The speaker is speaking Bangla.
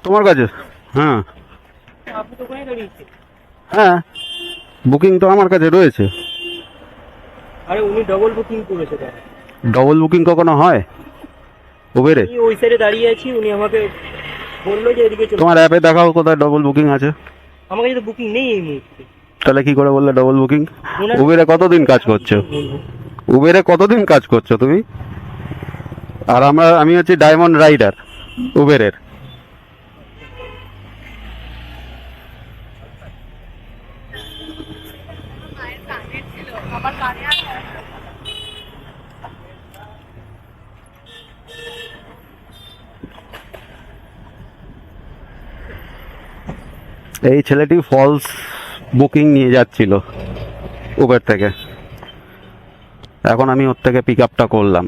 তোমার কাছে? হ্যাঁ আপনি তো ওখানে দাঁড়িয়েছেন। হ্যাঁ, বুকিং তো আমার কাছে রয়েছে। আরে উনি ডবল বুকিং করেছে তারা। ডবল বুকিং কখনো হয় উবেরে? আমি ওই সাইডে দাঁড়িয়ে আছি, উনি আমাকে বললো যে এদিকে চলো। তোমার অ্যাপে দেখাও কোথায় ডবল বুকিং আছে। আমার কাছে তো বুকিং নেই এই মুহূর্তে। তাহলে কি করে বললে ডবল বুকিং? ওনার- উবেরে কতদিন কাজ করছো? উবেরে কতদিন কাজ করছো তুমি? আর আমি হচ্ছি ডায়মন্ড রাইডার উবেরের। এই ছেলেটি ফলস বুকিং নিয়ে যাচ্ছিল উবের থেকে, এখন আমি ওর থেকে পিক আপটা করলাম।